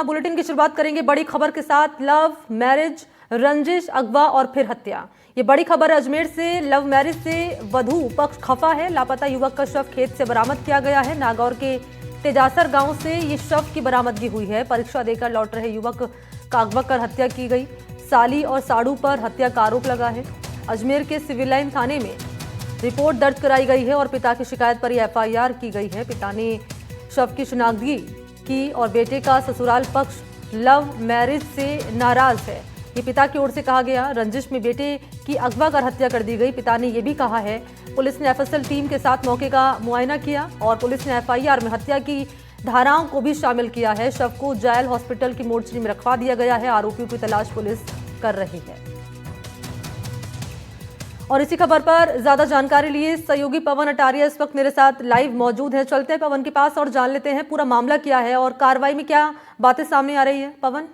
Bulletin की शुरुआत करेंगे बड़ी खबर के साथ। लव मैरिज, रंजिश, अगवा और फिर हत्या। ये बड़ी खबर अजमेर से। लव मैरिज से वधू पक्ष खफा है। लापता युवक का शव खेत से बरामद किया गया है। नागौर के तेजासर गांव से ये शव की बरामदगी हुई है। परीक्षा देकर लौट रहे युवक का अगवा कर हत्या की गई। साली और साड़ू पर हत्या का आरोप लगा है। अजमेर के सिविल लाइन थाने में रिपोर्ट दर्ज कराई गई है और पिता की शिकायत पर एफआईआर की गई है। पिता ने शव की शिनाख्तगी की और बेटे का ससुराल पक्ष लव मैरिज से नाराज है, ये पिता की ओर से कहा गया। रंजिश में बेटे की अगवा कर हत्या कर दी गई। पिता ने यह भी कहा है। पुलिस ने एफएसएल टीम के साथ मौके का मुआयना किया और पुलिस ने एफआईआर में हत्या की धाराओं को भी शामिल किया है। शव को जायल हॉस्पिटल की मोर्चरी में रखवा दिया गया है। आरोपियों की तलाश पुलिस कर रही है। और इसी खबर पर ज्यादा जानकारी लिए सहयोगी पवन अटारिया इस वक्त मेरे साथ लाइव मौजूद है। चलते हैं पवन के पास और जान लेते हैं पूरा मामला क्या है और कार्रवाई में क्या बातें सामने आ रही है। पवन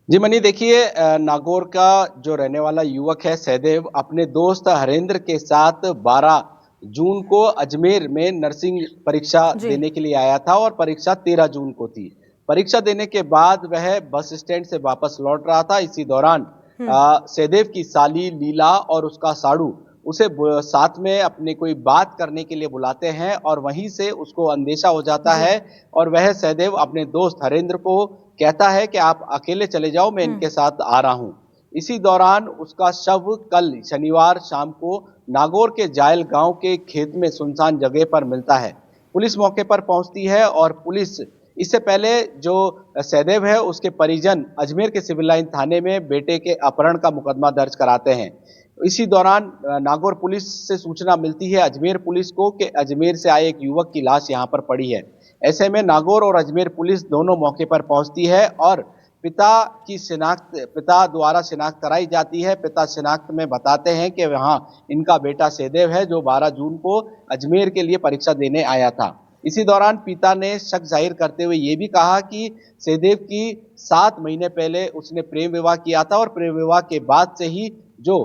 जी मनी, देखिए नागौर का जो रहने वाला युवक है सहदेव अपने दोस्त हरेंद्र के साथ 12 जून को अजमेर में नर्सिंग परीक्षा देने के लिए आया था और परीक्षा 13 जून को थी। परीक्षा देने के बाद वह बस स्टैंड से वापस लौट रहा था। इसी दौरान सहदेव की साली लीला और उसका साड़ू उसे साथ में अपने कोई बात करने के लिए बुलाते हैं और वहीं से उसको अंदेशा हो जाता है और वह सहदेव अपने दोस्त हरेंद्र को कहता है कि आप अकेले चले जाओ, मैं इनके साथ आ रहा हूं। इसी दौरान उसका शव कल शनिवार शाम को नागौर के जायल गांव के खेत में सुनसान जगह पर मिलता है। पुलिस मौके पर पहुंचती है और पुलिस इससे पहले जो सहदेव है उसके परिजन अजमेर के सिविल लाइन थाने में बेटे के अपहरण का मुकदमा दर्ज कराते हैं। इसी दौरान नागौर पुलिस से सूचना मिलती है अजमेर पुलिस को कि अजमेर से आए एक युवक की लाश यहां पर पड़ी है। ऐसे में नागौर और अजमेर पुलिस दोनों मौके पर पहुंचती है और पिता द्वारा शिनाख्त कराई जाती है। पिता शिनाख्त में बताते हैं कि वहां इनका बेटा सहदेव है जो 12 जून को अजमेर के लिए परीक्षा देने आया था। इसी दौरान पिता ने शक जाहिर करते हुए ये भी कहा कि सहदेव की 7 महीने पहले उसने प्रेम विवाह किया था और प्रेम विवाह के बाद से ही जो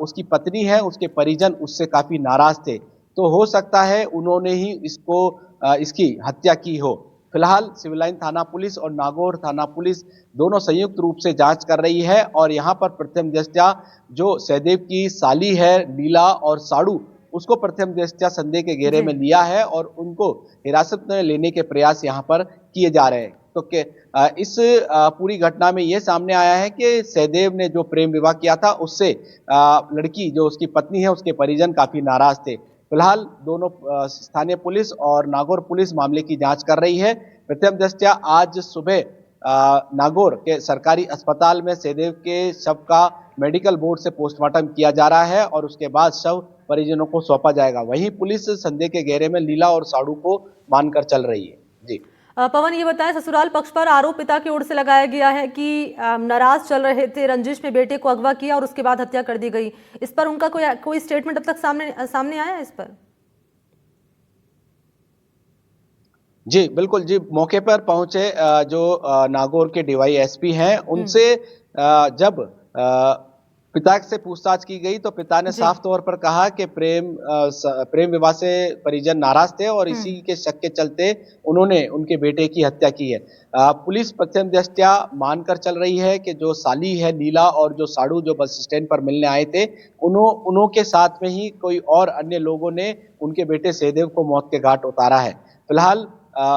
उसकी पत्नी है उसके परिजन उससे काफी नाराज थे, तो हो सकता है उन्होंने ही इसकी हत्या की हो। फिलहाल सिविल लाइन थाना पुलिस और नागौर थाना पुलिस दोनों संयुक्त रूप से जांच कर रही है और यहां पर प्रथम दृष्टया जो सहदेव की साली है लीला और साड़ू उसको प्रथम दृष्टया संदेह के घेरे में लिया है और उनको हिरासत में लेने के प्रयास यहां पर किए जा रहे हैं। तो इस पूरी घटना में यह सामने आया है कि सहदेव ने जो प्रेम विवाह किया था उससे लड़की जो उसकी पत्नी है उसके परिजन काफी नाराज थे। फिलहाल दोनों स्थानीय पुलिस और नागौर पुलिस मामले की जांच कर रही है। प्रथम दृष्टया आज सुबह नागौर के सरकारी अस्पताल में सहदेव के शव का मेडिकल बोर्ड से पोस्टमार्टम किया जा रहा है और उसके बाद शव परिजनों को सौंपा जाएगा। वहीं पुलिस संदेह के घेरे में लीला और साड़ू को मानकर चल रही है। जी पवन, ये बताएं ससुराल पक्ष पर आरोप पिता की ओर से लगाया गया है कि नाराज चल रहे थे, रंजिश में बेटे को अगवा किया और उसके बाद हत्या कर दी गई। इस पर उनका कोई स्टेटमेंट अब तक सामने आया है इस पर? जी बिल्कुल जी, मौके पर पहुंचे जो नागौर के डीवाईएसपी हैं उनसे जब पिता से पूछताछ की गई तो पिता ने साफ तौर पर कहा कि प्रेम विवाह से परिजन नाराज थे और इसी के शक के चलते उन्होंने उनके बेटे की हत्या की है। पुलिस प्रथम दृष्टया मानकर चल रही है कि जो साली है लीला और जो साड़ू जो बस स्टैंड पर मिलने आए थे उन्हों के साथ में ही कोई और अन्य लोगों ने उनके बेटे सहदेव को मौत के घाट उतारा है। फिलहाल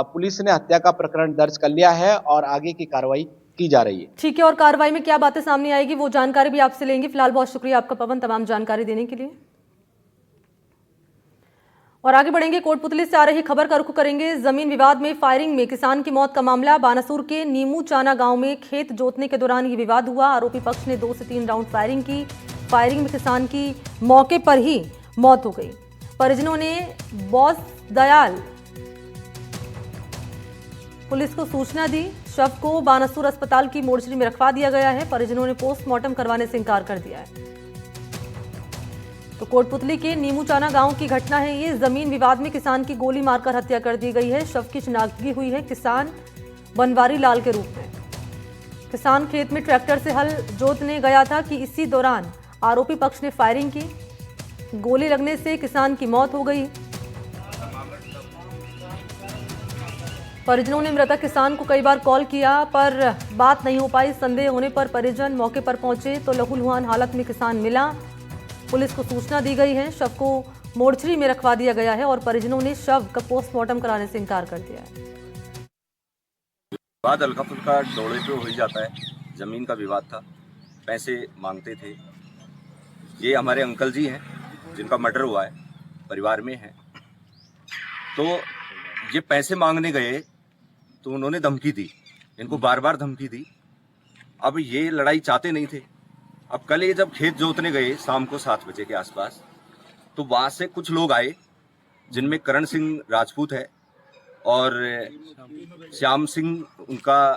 पुलिस ने हत्या का प्रकरण दर्ज कर लिया है और आगे की कार्रवाई की जा रही है। ठीक है, और कार्रवाई में क्या बातें सामने आएगी वो जानकारी भी आपसे लेंगे। फिलहाल बहुत शुक्रिया आपका पवन तमाम जानकारी देने के लिए। और आगे बढ़ेंगे, कोटपुतली से आ रही खबर का रुख करेंगे। जमीन विवाद में फायरिंग में किसान की मौत का मामला। बानासुर के नीमू चाना गांव में खेत जोतने के दौरान ये विवाद हुआ। आरोपी पक्ष ने 2 से 3 राउंड फायरिंग की। फायरिंग में किसान की मौके पर ही मौत हो गई। परिजनों ने बॉस दयाल पुलिस को सूचना दी। शव को बानासुर अस्पताल की मोर्चरी में रखवा दिया गया है। परिजनों ने पोस्टमार्टम करवाने से इनकार कर दिया है। तो कोटपुतली के नीमूचाना गांव की घटना है ये। जमीन विवाद में किसान की गोली मारकर हत्या कर दी गई है। शव की शिनाख्तगी हुई है किसान बनवारी लाल के रूप में। किसान खेत में ट्रैक्टर से हल जोतने गया था कि इसी दौरान आरोपी पक्ष ने फायरिंग की। गोली लगने से किसान की मौत हो गई। परिजनों ने मृतक किसान को कई बार कॉल किया पर बात नहीं हो पाई। संदेह होने पर परिजन मौके पर पहुंचे तो लहूलुहान हालत में किसान मिला। पुलिस को सूचना दी गई है। शव को मोर्चरी में रखवा दिया गया है और परिजनों ने शव का पोस्टमार्टम कराने से इनकार कर दिया है। विवाद हल्का फुल्का दौड़े पे हो ही जाता है। जमीन का विवाद था, पैसे मांगते थे। ये हमारे अंकल जी हैं जिनका मर्डर हुआ है, परिवार में है। तो ये पैसे मांगने गए तो उन्होंने धमकी दी, इनको बार बार धमकी दी। अब ये लड़ाई चाहते नहीं थे। अब कल ये जब खेत जोतने गए शाम को 7 बजे के आसपास, तो वहाँ से कुछ लोग आए जिनमें करण सिंह राजपूत है और श्याम सिंह उनका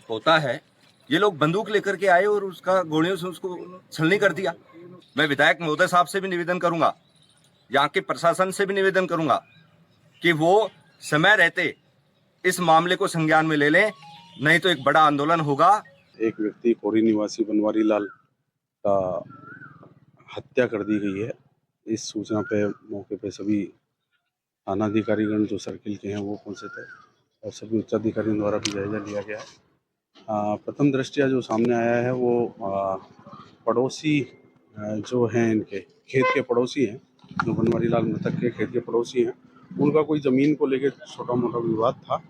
पोता है। ये लोग बंदूक लेकर के आए और उसका गोलियों से उसको छलनी कर दिया। मैं विधायक महोदय साहब से भी निवेदन करूंगा, यहाँ के प्रशासन से भी निवेदन करूंगा कि वो समय रहते इस मामले को संज्ञान में ले लें, नहीं तो एक बड़ा आंदोलन होगा। एक व्यक्ति कोरी निवासी बनवारी लाल का हत्या कर दी गई है। इस सूचना पे मौके पे सभी थानाधिकारीगण जो सर्किल के हैं वो पहुंचे थे और सभी उच्चाधिकारियों द्वारा भी जायजा लिया गया है। प्रथम दृष्टया जो सामने आया है वो पड़ोसी जो हैं, इनके खेत के पड़ोसी हैं, जो बनवारी लाल मृतक के खेत के पड़ोसी हैं, उनका कोई ज़मीन को लेके छोटा मोटा विवाद था।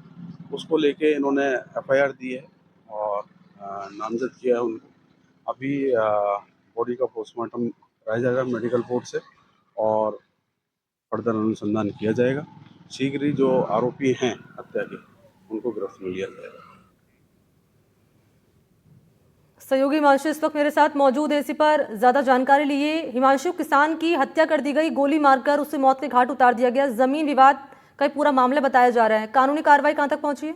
उसको लेके इन्होंने एफआईआर दी है और नामजद किया है उनको। अभी बॉडी का पोस्टमार्टम कराया जाएगा मेडिकल बोर्ड से और फर्दर अनुसंधान किया जाएगा। शीघ्र ही जो आरोपी हैं हत्या के, उनको गिरफ्त में लिया जाएगा। सहयोगी हिमांशु इस वक्त मेरे साथ मौजूद है। इसी पर ज्यादा जानकारी लिए। हिमांशु, किसान की हत्या कर दी गई, गोली मारकर उसे मौत के घाट उतार दिया गया। जमीन विवाद का पूरा मामला बताया जा रहा है, कानूनी कार्रवाई कहां तक पहुंची है?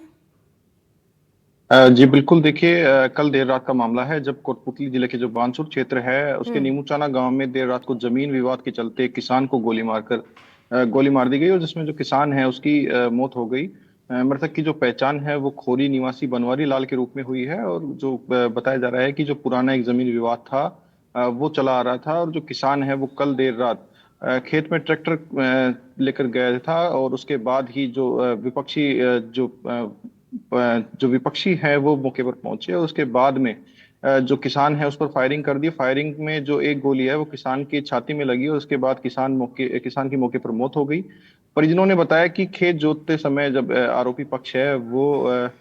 जी बिल्कुल, देखिए कल देर रात का मामला है जब कोटपुतली जिले के जो बानसूर क्षेत्र है उसके नीमूचाना गांव में देर रात को जमीन विवाद के चलते किसान को गोली मार दी गई और जिसमें जो किसान है उसकी मौत हो गई। मृतक की जो पहचान है वो खोरी निवासी बनवारी लाल के रूप में हुई है और जो बताया जा रहा है कि जो पुराना एक जमीन विवाद था वो चला आ रहा था और जो किसान है वो कल देर रात खेत में ट्रैक्टर लेकर गया था और उसके बाद ही जो विपक्षी है वो मौके पर पहुंचे और उसके बाद में जो किसान है उस पर फायरिंग कर दी। फायरिंग में जो एक गोली है वो किसान की छाती में लगी और उसके बाद किसान की मौके पर मौत हो गई। परिजनों ने बताया कि खेत जोतते समय जब आरोपी पक्ष है वो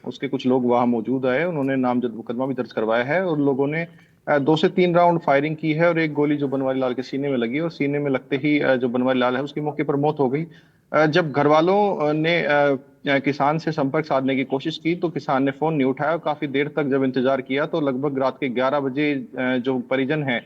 उसके कुछ लोग वहां मौजूद आए, उन्होंने नामजद मुकदमा भी दर्ज करवाया है और लोगों ने 2 से 3 राउंड फायरिंग की है और एक गोली जो बनवारी लाल के सीने में लगी और सीने में लगते ही जो बनवारी लाल है उसकी मौके पर मौत हो गई। जब घर वालों ने किसान से संपर्क साधने की कोशिश की तो किसान ने फोन नहीं उठाया। काफी देर तक जब इंतजार किया तो लगभग रात के 11 बजे जो परिजन है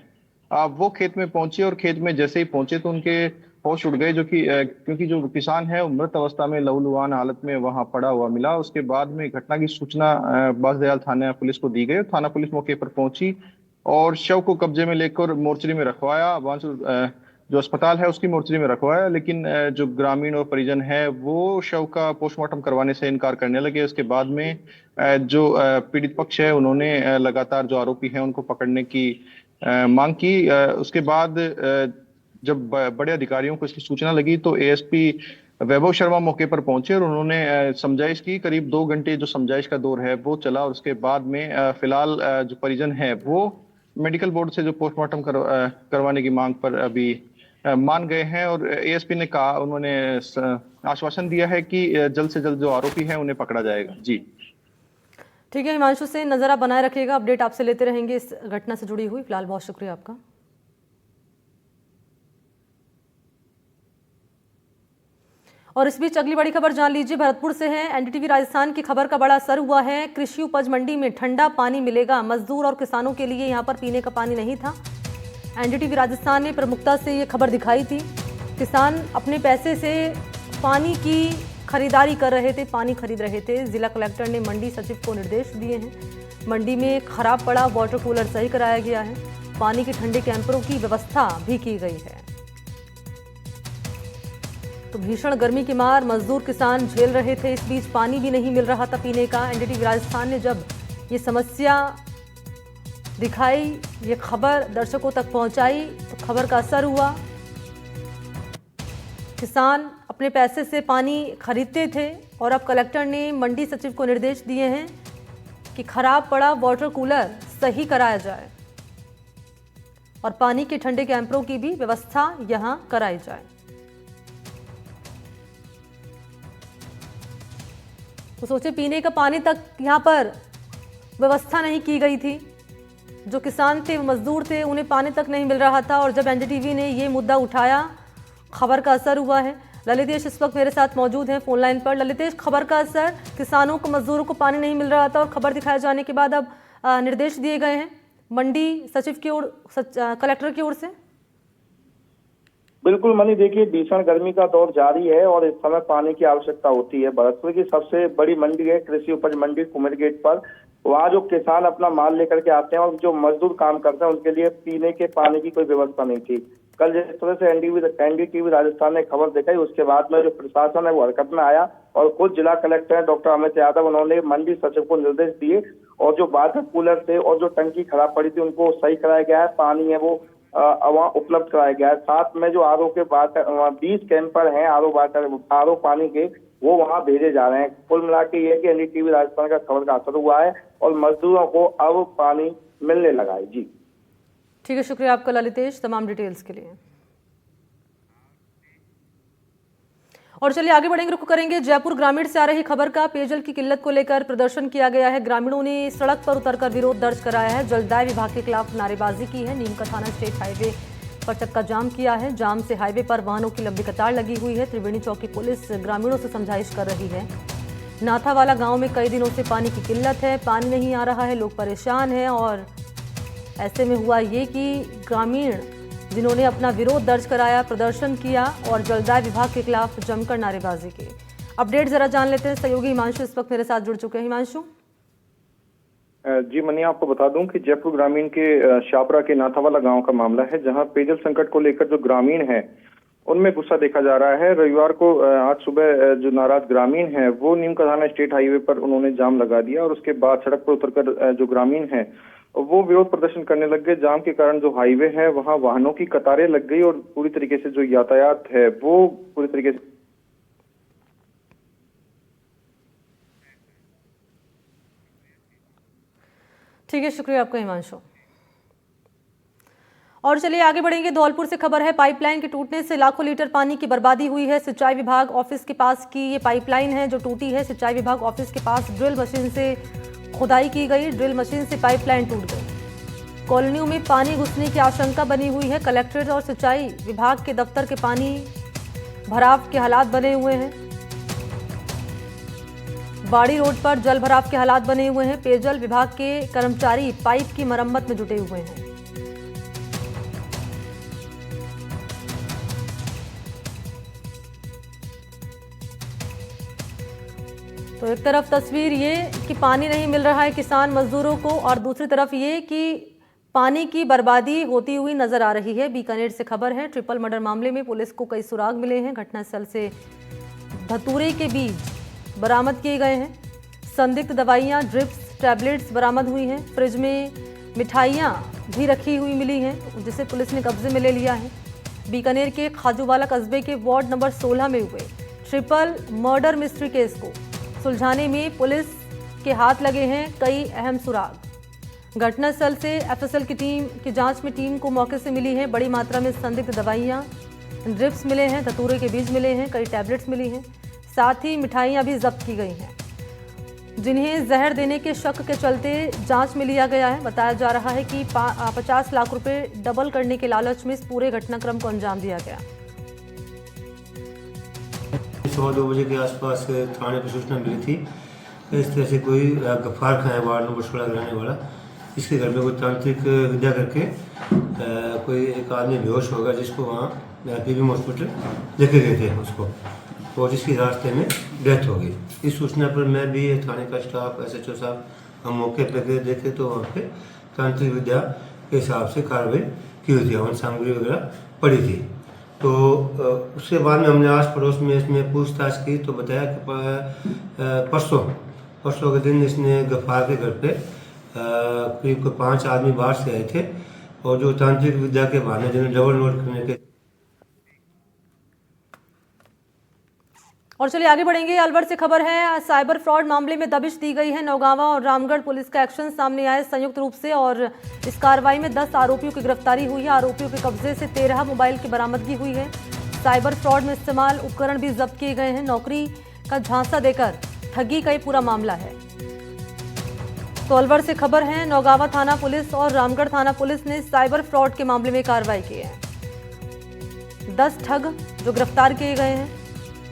वो खेत में पहुंचे और खेत में जैसे ही पहुंचे तो उनके होश उड़ गए, जो कि क्योंकि जो किसान है मृत अवस्था में लहूलुहान हालत में वहां पड़ा हुआ मिला। उसके बाद में घटना की सूचना बांसदयाल थाना पुलिस को दी गई। थाना पुलिस मौके पर पहुंची और शव को कब्जे में लेकर मोर्चरी में रखवाया। बांसुर जो अस्पताल है उसकी मोर्चरी में रखवाया, लेकिन जो ग्रामीण और परिजन है वो शव का पोस्टमार्टम करवाने से इनकार करने लगे। उसके बाद में जो पीड़ित पक्ष है उन्होंने लगातार जो आरोपी हैं उनको पकड़ने की मांग की। उसके बाद जब बड़े अधिकारियों को इसकी सूचना लगी तो एएसपी वैभव शर्मा मौके पर पहुंचे और उन्होंने समझाइश की। करीब 2 घंटे जो समझाइश का दौर है वो चला और उसके बाद में फिलहाल जो परिजन है वो मेडिकल बोर्ड से जो पोस्टमार्टम करवाने की मांग पर अभी मान गए हैं और एएसपी ने कहा, उन्होंने आश्वासन दिया है कि जल्द से जल्द जो आरोपी हैं उन्हें पकड़ा जाएगा। जी ठीक है हिमांशु, से नजर आप बनाए रखिएगा, अपडेट आपसे लेते रहेंगे इस घटना से जुड़ी हुई। फिलहाल बहुत शुक्रिया आपका। और इस बीच अगली बड़ी खबर जान लीजिए, भरतपुर से है। एनडीटीवी राजस्थान की खबर का बड़ा असर हुआ है। कृषि उपज मंडी में ठंडा पानी मिलेगा, मजदूर और किसानों के लिए यहां पर पीने का पानी नहीं था। एनडीटीवी राजस्थान ने प्रमुखता से ये खबर दिखाई थी। किसान अपने पैसे से पानी की खरीदारी कर रहे थे, पानी खरीद रहे थे। जिला कलेक्टर ने मंडी सचिव को निर्देश दिए हैं। मंडी में खराब पड़ा वाटर कूलर सही कराया गया है। पानी के ठंडे कैंपरों की व्यवस्था भी की गई है। तो भीषण गर्मी की मार मजदूर किसान झेल रहे थे, इस बीच पानी भी नहीं मिल रहा था पीने का। एनडीटीवी राजस्थान ने जब ये समस्या दिखाई, ये खबर दर्शकों तक पहुंचाई तो खबर का असर हुआ। किसान अपने पैसे से पानी खरीदते थे और अब कलेक्टर ने मंडी सचिव को निर्देश दिए हैं कि खराब पड़ा वाटर कूलर सही कराया जाए और पानी के ठंडे कैंपरों की भी व्यवस्था यहां कराई जाए। तो सोचे पीने का पानी तक यहां पर व्यवस्था नहीं की गई थी। जो किसान थे, मजदूर थे, उन्हें पानी तक नहीं मिल रहा था और जब एनडीटीवी ने ये मुद्दा उठाया, खबर का असर हुआ है। ललितेश इस वक्त मेरे साथ मौजूद हैं फोन लाइन पर। ललितेश, खबर का असर, किसानों को, मजदूरों को पानी नहीं मिल रहा था और खबर दिखाए जाने के बाद अब निर्देश दिए गए हैं मंडी सचिव की ओर, कलेक्टर की ओर से। बिल्कुल मनी, देखिए भीषण गर्मी का दौर जारी है और इस समय पानी की आवश्यकता होती है। भरतपुर की सबसे बड़ी मंडी है कृषि उपज मंडी कुमेर गेट पर। वहाँ जो किसान अपना माल लेकर के आते हैं और जो मजदूर काम करते हैं उनके लिए पीने के पानी की कोई व्यवस्था नहीं थी। कल जिस तरह से एनडीटीवी राजस्थान ने खबर दिखाई, उसके बाद में जो प्रशासन है वो हरकत में आया और खुद जिला कलेक्टर है डॉक्टर अमित यादव, उन्होंने मंडी सचिव को निर्देश दिए और जो वाटर कूलर थे और जो टंकी खराब पड़ी थी उनको सही कराया गया है। पानी है वो वहाँ उपलब्ध कराया गया है। साथ में जो आरओ के वाटर 20 कैंपर हैं आरओ पानी के, वो वहाँ भेजे जा रहे हैं। कुल मिला के ये कि एनडीटीवी राजस्थान का खबर का असर हुआ है और मजदूरों को अब पानी मिलने लगा है। जी ठीक है, शुक्रिया आपका ललितेश तमाम डिटेल्स के लिए। और चलिए आगे बढ़ेंगे, रुख करेंगे जयपुर ग्रामीण से आ रही खबर का। पेयजल की किल्लत को लेकर प्रदर्शन किया गया है। ग्रामीणों ने सड़क पर उतरकर विरोध दर्ज कराया है। जलदाय विभाग के खिलाफ नारेबाजी की है। नीम का थाना स्टेट हाईवे पर चक्का जाम किया है। जाम से हाईवे पर वाहनों की लंबी कतार लगी हुई है। त्रिवेणी चौकी पुलिस ग्रामीणों से समझाइश कर रही है। नाथावाला गांव में कई दिनों से पानी की किल्लत है, पानी नहीं आ रहा है, लोग परेशान हैं और ऐसे में हुआ ये कि ग्रामीण जिन्होंने अपना विरोध दर्ज कराया, प्रदर्शन किया और जलदाय विभाग के खिलाफ जमकर नारेबाजी की। अपडेट जरा जान लेते हैं, सहयोगी हिमांशु इस वक्त मेरे साथ जुड़ चुके हैं। हिमांशु जी मनी, आपको बता दूं कि जयपुर ग्रामीण के शाबरा के नाथावाला गांव का मामला है, जहां पेयजल संकट को लेकर जो ग्रामीण हैं उनमें गुस्सा देखा जा रहा है। रविवार को आज सुबह जो नाराज ग्रामीण हैं वो नीम का थाना स्टेट हाईवे पर उन्होंने जाम लगा दिया और उसके बाद सड़क पर उतरकर जो ग्रामीण हैं वो विरोध प्रदर्शन करने लग गए। जाम के कारण जो हाईवे है वहां वाहनों की कतारें लग गई और पूरी तरीके से जो यातायात है वो पूरी तरीके से। ठीक है, शुक्रिया आपका हिमांशु। और चलिए आगे बढ़ेंगे, धौलपुर से खबर है। पाइपलाइन के टूटने से लाखों लीटर पानी की बर्बादी हुई है। सिंचाई विभाग ऑफिस के पास की ये पाइपलाइन है जो टूटी है। सिंचाई विभाग ऑफिस के पास ड्रिल मशीन से खुदाई की गई, ड्रिल मशीन से पाइपलाइन टूट गई। कॉलोनियों में पानी घुसने की आशंका बनी हुई है। कलेक्ट्रेट और सिंचाई विभाग के दफ्तर के पानी भराव के हालात बने हुए हैं। बाड़ी रोड पर जल भराव के हालात बने हुए हैं। पेयजल विभाग के कर्मचारी पाइप की मरम्मत में जुटे हुए हैं। तो एक तरफ तस्वीर ये कि पानी नहीं मिल रहा है किसान मजदूरों को और दूसरी तरफ ये कि पानी की बर्बादी होती हुई नजर आ रही है। बीकानेर से खबर है, ट्रिपल मर्डर मामले में पुलिस को कई सुराग मिले हैं। घटनास्थल से धतूरे के बीज बरामद किए गए हैं। संदिग्ध दवाइयां, ड्रिप्स, टैबलेट्स बरामद हुई हैं। फ्रिज में मिठाइयां भी रखी हुई मिली हैं जिसे पुलिस ने कब्जे में ले लिया है। बीकानेर के खाजूवाला कस्बे के वार्ड नंबर 16 में हुए ट्रिपल मर्डर मिस्ट्री केस को सुलझाने में पुलिस के हाथ लगे हैं कई अहम सुराग। घटनास्थल से एफएसएल की टीम की जांच में टीम को मौके से मिली है बड़ी मात्रा में संदिग्ध दवाइयां, ड्रिप्स मिले हैं, धतूरे के बीज मिले हैं, कई टैबलेट्स मिली हैं, साथ ही मिठाइयां भी जब्त की गई हैं जिन्हें जहर देने के शक के चलते जांच में लिया गया है। बताया जा रहा है कि 50 लाख रुपए डबल करने के लालच में इस पूरे घटनाक्रम को अंजाम दिया गया। 2 बजे के आसपास थाने पर सूचना मिली थी। इस तरह से कोई गफ्फार खां है वार्ड नंबर 16 रहने वाला, इसके घर में कोई तांत्रिक विद्या करके कोई एक आदमी बेहोश होगा जिसको वहाँ पीबीएम हॉस्पिटल लेके गए थे उसको, और जिसकी रास्ते में डेथ हो गई। इस सूचना पर मैं भी थाने का स्टाफ, एसएचओ साहब, हम मौके पर गए, देखे तो वहाँ पे तांत्रिक विद्या के हिसाब से कार्रवाई की हुई थी, हवन सामग्री वगैरह पड़ी थी। तो उसके बाद में हमने आस पड़ोस में इसमें पूछताछ की तो बताया कि परसों के दिन इसने गफ्फार के घर पे करीब 5 आदमी बाहर से आए थे और जो तांत्रिक विद्या के बहाने जिन्हें डबल नोट करने के और चलिए आगे बढ़ेंगे। अलवर से खबर है, साइबर फ्रॉड मामले में दबिश दी गई है। नौगांवा और रामगढ़ पुलिस का एक्शन सामने आया संयुक्त रूप से और इस कार्रवाई में 10 आरोपियों की गिरफ्तारी हुई है। आरोपियों के कब्जे से 13 मोबाइल की बरामदगी हुई है। साइबर फ्रॉड में इस्तेमाल उपकरण भी जब्त किए गए हैं। नौकरी का झांसा देकर ठगी का ये पूरा मामला है। तो अलवर से खबर है, नौगांवा थाना पुलिस और रामगढ़ थाना पुलिस ने साइबर फ्रॉड के मामले में कार्रवाई की है। 10 ठग जो गिरफ्तार किए गए हैं,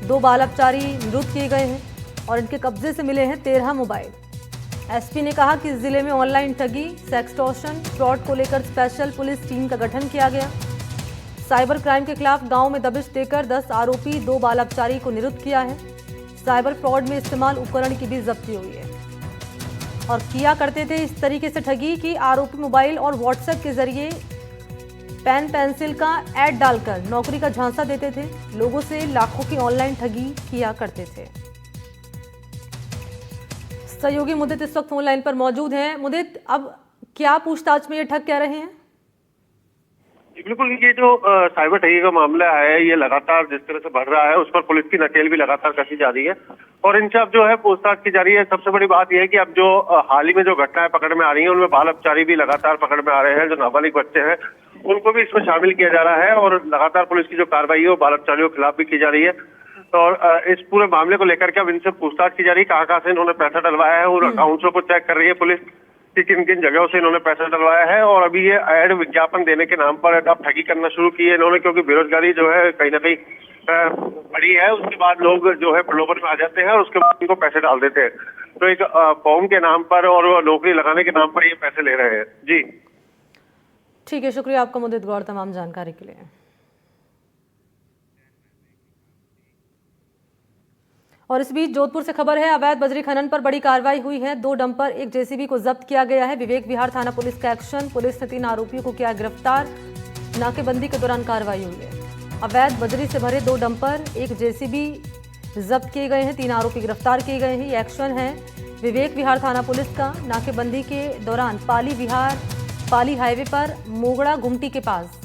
2 बाल अपचारी निरुद्ध किए गए हैं और इनके कब्जे से मिले हैं 13 मोबाइल। एसपी ने कहा कि जिले में ऑनलाइन ठगी, सेक्सटॉर्शन, फ्रॉड को लेकर स्पेशल पुलिस टीम का गठन किया गया। साइबर क्राइम के खिलाफ गांव में दबिश देकर 10 आरोपी, 2 बाल अपचारी को निरुद्ध किया है। साइबर फ्रॉड में इस्तेमाल उपकरण की भी जब्ती हुई है और किया करते थे इस तरीके से ठगी कि आरोपी मोबाइल और व्हाट्सएप के जरिए पेन पेंसिल का ऐड डालकर नौकरी का झांसा देते थे। लोगों से लाखों की ऑनलाइन ठगी किया करते थे। सहयोगी मुदित इस वक्त फोन लाइन पर मौजूद हैं। मुदित, अब क्या पूछताछ में ये ठग कह रहे हैं? बिल्कुल, ये जो साइबर ठगी का मामला है ये लगातार जिस तरह से बढ़ रहा है उस पर पुलिस की नकेल भी लगातार कसी जा रही है और इनसे अब जो है पूछताछ की जा रही है। सबसे बड़ी बात यह है कि अब जो हाल ही में जो घटनाएं पकड़ में आ रही हैं उनमें बाल अपचारी भी लगातार पकड़ में आ रहे हैं। जो नाबालिग बच्चे हैं उनको भी इसमें शामिल किया जा रहा है और लगातार पुलिस की जो कार्रवाई है वो बाल अपचारियों के खिलाफ भी की जा रही है। और इस पूरे मामले को लेकर के अब इनसे पूछताछ की जा रही है, कहाँ से इन्होंने पैसा डलवाया है और अकाउंट्सों को चेक कर रही है पुलिस कि किन किन जगहों से इन्होंने पैसा डलवाया है। और अभी ये ऐड विज्ञापन देने के नाम पर अब ठगी करना शुरू की है इन्होंने, क्योंकि बेरोजगारी जो है कहीं ना कहीं बढ़ी है। उसके बाद लोग जो है प्रलोभन में आ जाते हैं और उसके बाद इनको पैसे डाल देते हैं। तो एक फॉर्म के नाम पर और नौकरी लगाने के नाम पर ये पैसे ले रहे हैं। जी ठीक है, शुक्रिया आपका मुदित गौर तमाम जानकारी के लिए। और इस बीच जोधपुर से खबर है, अवैध बजरी खनन पर बड़ी कार्रवाई हुई है। 2 डंपर, 1 जेसीबी को जब्त किया गया है। विवेक विहार थाना पुलिस का एक्शन, पुलिस ने 3 आरोपियों को किया गिरफ्तार। नाकेबंदी के दौरान कार्रवाई हुई है। अवैध बजरी से भरे 2 डंपर, 1 जेसीबी जब्त किए गए हैं। 3 आरोपी गिरफ्तार किए गए हैं। ये एक्शन है विवेक विहार थाना पुलिस का। नाकेबंदी के दौरान पाली हाईवे पर मोगड़ा गुमटी के पास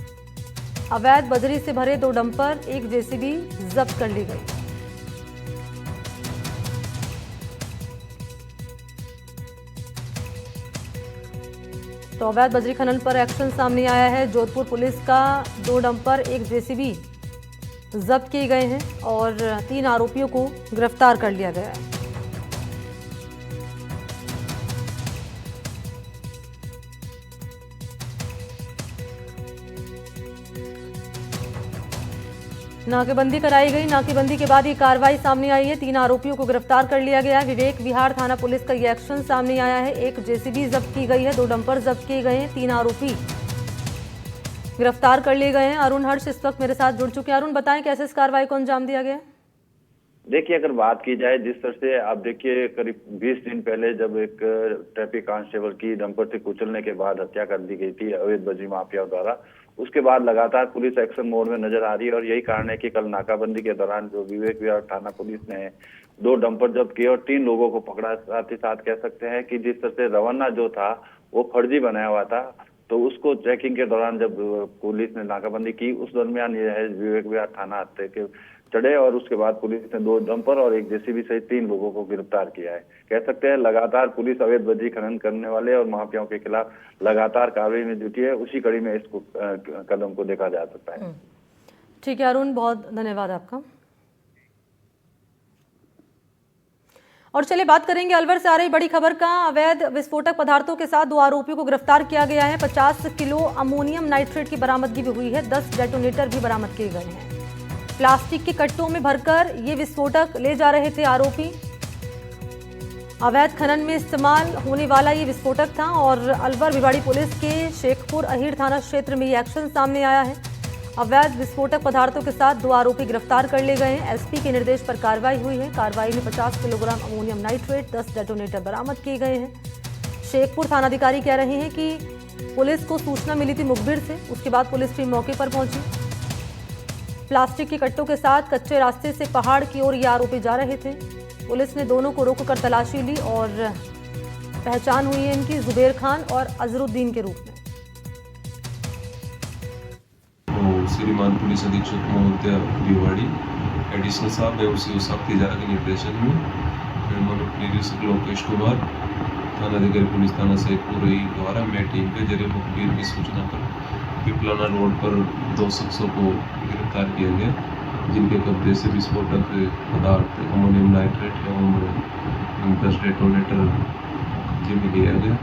अवैध बजरी से भरे 2 डंपर, 1 जेसीबी जब्त कर ली गई। तो अवैध बजरी खनन पर एक्शन सामने आया है। जोधपुर पुलिस का 2 डंपर, 1 जेसीबी जब्त किए गए हैं और 3 आरोपियों को गिरफ्तार कर लिया गया है। नाकेबंदी कराई गई। नाकेबंदी के बाद ये कार्रवाई सामने आई है। 3 आरोपियों को गिरफ्तार कर लिया गया है। विवेक विहार थाना पुलिस का ये एक्शन सामने आया है। 1 जेसीबी जब्त की गई है, 2 डंपर जब्त किए गए हैं, 3 आरोपी गिरफ्तार कर लिए गए हैं। अरुण हर्ष इस वक्त मेरे साथ जुड़ चुके हैं। अरुण, बताएं कैसे इस कार्रवाई को अंजाम दिया गया? देखिए, अगर बात की जाए जिस तरह से आप देखिए करीब 20 दिन पहले जब एक ट्रैफिक कांस्टेबल की डंपर से कुचलने के बाद हत्या कर दी गई थी अवैध बजरी माफिया द्वारा, उसके बाद लगातार पुलिस एक्शन मोड में नजर आ रही है और यही कारण है कि कल नाकाबंदी के दौरान जो विवेक विहार थाना पुलिस ने 2 डंपर जब्त किए और 3 लोगों को पकड़ा। साथ ही साथ कह सकते हैं कि जिस तरह से रवाना जो था वो फर्जी बनाया हुआ था, तो उसको चेकिंग के दौरान जब पुलिस ने नाकाबंदी की उस दरमियान ये है विवेक विहार थाना हत्या के चढ़े और उसके बाद पुलिस ने 2 डंपर और 1 जेसीबी सहित 3 लोगों को गिरफ्तार किया है। कह सकते हैं लगातार पुलिस अवैध बजरी खनन करने वाले और माफियाओं के खिलाफ लगातार कार्रवाई में जुटी है। उसी कड़ी में इसको कदम को देखा जा सकता है। ठीक है अरुण, बहुत धन्यवाद आपका। और चलिए बात करेंगे अलवर से आ रही बड़ी खबर का। अवैध विस्फोटक पदार्थों के साथ 2 आरोपियों को गिरफ्तार किया गया है। 50 किलो अमोनियम नाइट्रेट की बरामदगी भी हुई है। 10 डेटोनेटर भी बरामद किए गए हैं। प्लास्टिक के कट्टों में भरकर ये विस्फोटक ले जा रहे थे आरोपी। अवैध खनन में इस्तेमाल होने वाला ये विस्फोटक था और अलवर भिवाड़ी पुलिस के शेखपुर अहीर थाना क्षेत्र में ये एक्शन सामने आया है। अवैध विस्फोटक पदार्थों के साथ 2 आरोपी गिरफ्तार कर लिए गए हैं। एसपी के निर्देश पर कार्रवाई हुई है। कार्रवाई में 50 किलोग्राम अमोनियम नाइट्रेट, 10 डेटोनेटर बरामद किए गए हैं। शेखपुर थानाधिकारी कह रहे हैं कि पुलिस को सूचना मिली थी मुखबिर से, उसके बाद पुलिस टीम मौके पर पहुंची। प्लास्टिक के कट्टों के साथ कच्चे रास्ते से पहाड़ की ओर ये आरोपी जा रहे थे। पुलिस ने दोनों को रोककर तलाशी ली और पहचान हुई है इनकी जुबेर खान और अजरुद्दीन के रूप में। श्रीमान पुलिस अधीक्षक महोदय भिवाड़ी एडिशनल साहब एवं सी साहब तिजारा के निर्देशन में निरीक्षक लोकेश कुमार थानाधिकारी पुलिस थाना सैदपुर द्वारा मैं टीम के जरिए मुखबिर की सूचना पर पिपलाना रोड पर 2 शख्सों को गिरफ्तार किया गया, जिनके कब्जे से विस्फोटक पदार्थ अमोनियम नाइट्रेट एवं 10 डेटोनेटर कब्जे में लिया गया,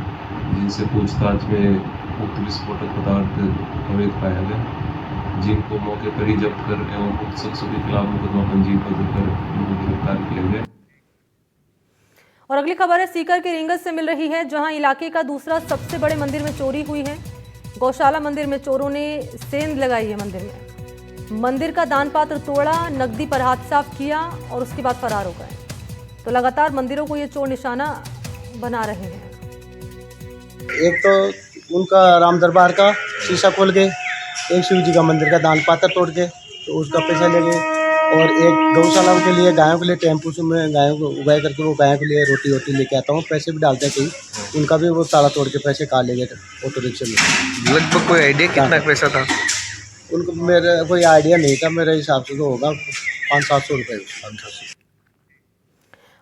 जिनसे पूछताछ में उक्त विस्फोटक पदार्थ अवैध पाया गया, जिनको मौके पर ही जब्त कर एवं उक्त शख्सों के खिलाफ मुकदमा पंजीबद्ध कर उनको गिरफ्तार किया गया। और अगली खबर है सीकर के रिंगस से मिल रही है, जहां इलाके का दूसरा सबसे बड़े मंदिर में चोरी हुई है। गौशाला मंदिर में चोरों ने सेंध लगाई है। मंदिर का दान पात्र तोड़ा, नकदी पर हाथ साफ किया और उसके बाद फरार हो गए। तो लगातार मंदिरों को ये चोर निशाना बना रहे हैं। एक तो उनका राम दरबार का शीशा खोल के, एक शिव जी का मंदिर का दान पात्र तोड़ के तो उसका पैसा ले गए, और एक गौशाला के लिए गायों के लिए टेम्पू से मैं गायों को उगाए करके वो गायों के लिए रोटी वोटी लेके आता हूँ, पैसे भी डालते कहीं, उनका भी वो ताला तोड़ के पैसे कहा ले गए ऑटो रिक्शे में। लगभग कोई आइडिया कितना पैसा था उनको? मेरा कोई आइडिया नहीं था, मेरे हिसाब से तो होगा 500-700 रुपये।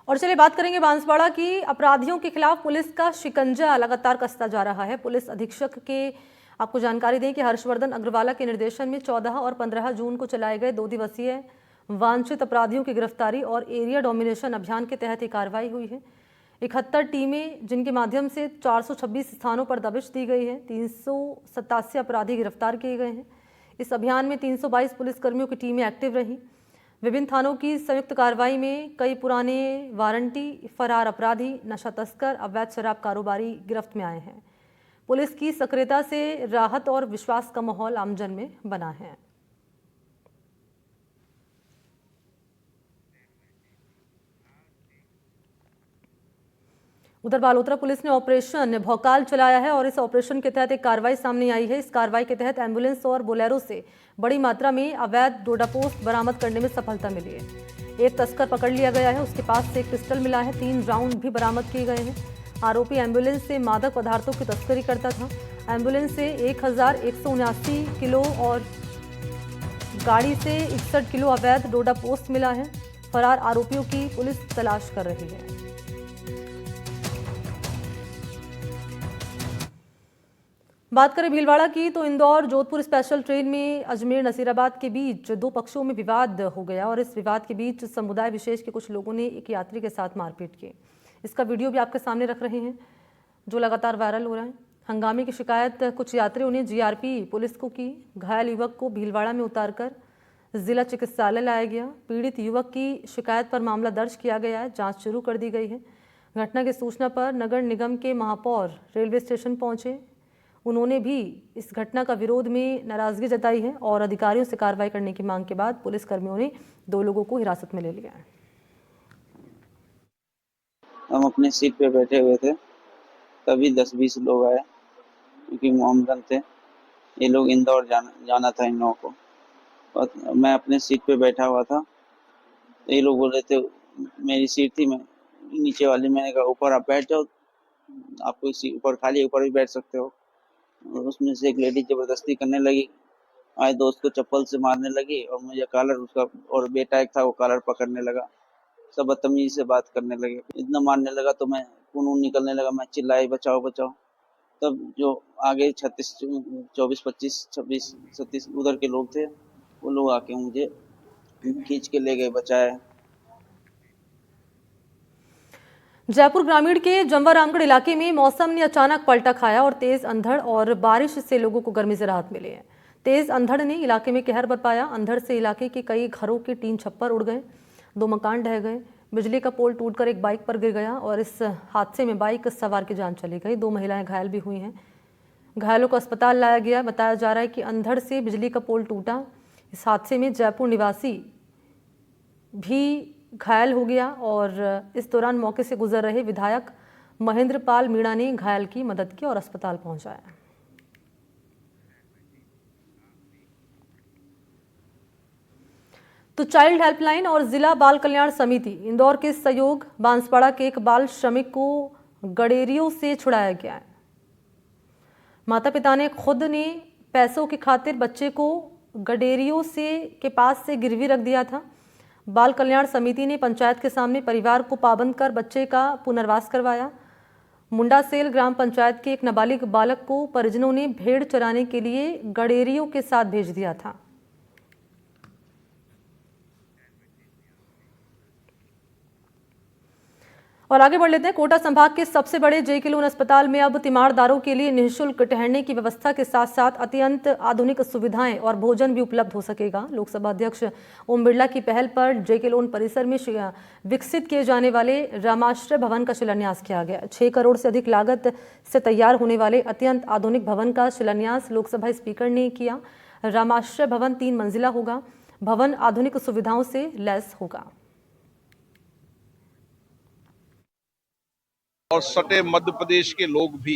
और चलिए बात करेंगे बांसवाड़ा की। अपराधियों के खिलाफ पुलिस का शिकंजा लगातार कसता जा रहा है। पुलिस अधीक्षक के आपको जानकारी दें कि हर्षवर्धन अग्रवाला के निर्देशन में 14 और 15 जून को चलाए गए 2 दिवसीय वांछित अपराधियों की गिरफ्तारी और एरिया डोमिनेशन अभियान के तहत ये कार्रवाई हुई है। 71 टीमें, जिनके माध्यम से 426 स्थानों पर दबिश दी गई है। 387 अपराधी गिरफ्तार किए गए हैं। इस अभियान में 322 पुलिसकर्मियों की टीमें एक्टिव रहीं। विभिन्न थानों की संयुक्त कार्रवाई में कई पुराने वारंटी, फरार अपराधी, नशा तस्कर, अवैध शराब कारोबारी गिरफ्त में आए हैं। पुलिस की सक्रियता से राहत और विश्वास का माहौल आमजन में बना है। उधर बालोतरा पुलिस ने ऑपरेशन भौकाल चलाया है और इस ऑपरेशन के तहत एक कार्रवाई सामने आई है। इस कार्रवाई के तहत एम्बुलेंस और बोलेरो से बड़ी मात्रा में अवैध डोडापोस्ट बरामद करने में सफलता मिली है। एक तस्कर पकड़ लिया गया है, उसके पास से एक पिस्टल मिला है। 3 राउंड भी बरामद किए गए हैं। आरोपी एम्बुलेंस से मादक पदार्थों की तस्करी करता था। एम्बुलेंस से 1179 किलो और गाड़ी से 61 किलो अवैध डोडापोस्ट मिला है। फरार आरोपियों की पुलिस तलाश कर रही है। बात करें भीलवाड़ा की तो इंदौर जोधपुर स्पेशल ट्रेन में अजमेर नसीराबाद के बीच 2 पक्षों में विवाद हो गया और इस विवाद के बीच समुदाय विशेष के कुछ लोगों ने एक यात्री के साथ मारपीट की। इसका वीडियो भी आपके सामने रख रहे हैं, जो लगातार वायरल हो रहा है। हंगामे की शिकायत कुछ यात्रियों ने जीआरपी पुलिस को की। घायल युवक को भीलवाड़ा में उतारकर जिला चिकित्सालय लाया गया। पीड़ित युवक की शिकायत पर मामला दर्ज किया गया है, जाँच शुरू कर दी गई है। घटना की सूचना पर नगर निगम के महापौर रेलवे स्टेशन पहुंचे। उन्होंने भी इस घटना का विरोध में नाराजगी जताई है और अधिकारियों से कार्रवाई करने की मांग के बाद पुलिस कर्मियों ने 2 लोगों को हिरासत में ले लिया है। हम अपने सीट पे बैठे हुए थे, तभी 10-20 लोग आए, क्योंकि मोहम्मदन थे। ये लोग इंदौर जाना था इन लोगों को, और मैं अपने सीट पे बैठा हुआ था। ये लोग बोल रहे थे, मेरी सीट थी, मैं नीचे वाली, मैंने कहा ऊपर आप बैठ जाओ, आपको सीट ऊपर खाली, ऊपर भी बैठ सकते हो। और उसमें से एक लेडी जबरदस्ती करने लगी, आए दोस्त को चप्पल से मारने लगी और मुझे कॉलर, उसका और बेटा एक था वो कॉलर पकड़ने लगा, सब बदतमीजी से बात करने लगे। इतना मारने लगा तो मैं खून निकलने लगा, मैं चिल्लाई बचाओ बचाओ। तब जो आगे 36, 24, 25, 26, 37 उधर के लोग थे, वो लोग आके मुझे खींच के ले गए, बचाए। जयपुर ग्रामीण के जमवारामगढ़ इलाके में मौसम ने अचानक पलटा खाया और तेज अंधड़ और बारिश से लोगों को गर्मी से राहत मिली है। तेज अंधड़ ने इलाके में कहर बरपाया। अंधड़ से इलाके के कई घरों के टीन छप्पर उड़ गए, 2 मकान ढह गए, बिजली का पोल टूटकर एक बाइक पर गिर गया और इस हादसे में बाइक सवार की जान चली गई। 2 महिलाएं घायल भी हुई हैं। घायलों को अस्पताल लाया गया। बताया जा रहा है कि अंधड़ से बिजली का पोल टूटा। इस हादसे में जयपुर निवासी भी घायल हो गया और इस दौरान मौके से गुजर रहे विधायक महेंद्र पाल मीणा ने घायल की मदद की और अस्पताल पहुंचाया। तो चाइल्ड हेल्पलाइन और जिला बाल कल्याण समिति इंदौर के सहयोग बांसवाड़ा के एक बाल श्रमिक को गडेरियों से छुड़ाया गया है। माता पिता ने खुद ने पैसों की खातिर बच्चे को गडेरियों से के पास से गिरवी रख दिया था। बाल कल्याण समिति ने पंचायत के सामने परिवार को पाबंद कर बच्चे का पुनर्वास करवाया। मुंडासेल ग्राम पंचायत के एक नाबालिग बालक को परिजनों ने भेड़ चराने के लिए गडेरियों के साथ भेज दिया था। और आगे बढ़ लेते हैं। कोटा संभाग के सबसे बड़े जेके लोन अस्पताल में अब तीमारदारों के लिए निःशुल्क ठहरने की व्यवस्था के साथ साथ अत्यंत आधुनिक सुविधाएं और भोजन भी उपलब्ध हो सकेगा। लोकसभा अध्यक्ष ओम बिरला की पहल पर जेके लोन परिसर में विकसित किए जाने वाले रामाश्रय भवन का शिलान्यास किया गया। 6 करोड़ से अधिक लागत से तैयार होने वाले अत्यंत आधुनिक भवन का शिलान्यास लोकसभा स्पीकर ने किया। रामाश्रय भवन 3 मंजिला होगा। भवन आधुनिक सुविधाओं से लैस होगा। और सटे मध्य प्रदेश के लोग भी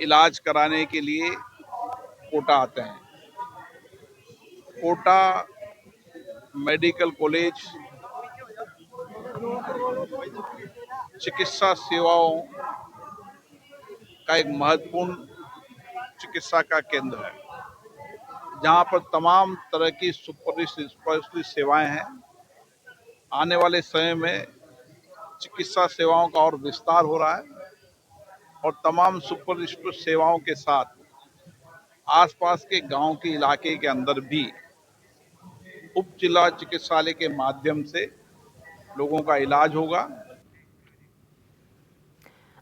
इलाज कराने के लिए कोटा आते हैं। कोटा मेडिकल कॉलेज चिकित्सा सेवाओं का एक महत्वपूर्ण चिकित्सा का केंद्र है, जहां पर तमाम तरह की सुपर स्पेशलिस्ट सेवाएं हैं। आने वाले समय में चिकित्सा सेवाओं का और विस्तार हो रहा है और तमाम सुपर स्पेशलिस्ट सेवाओं के साथ आसपास के गांव के इलाके के अंदर भी उप जिला चिकित्सालय के माध्यम से लोगों का इलाज होगा।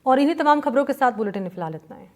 और इन्हीं तमाम खबरों के साथ बुलेटिन में फिलहाल इतना है।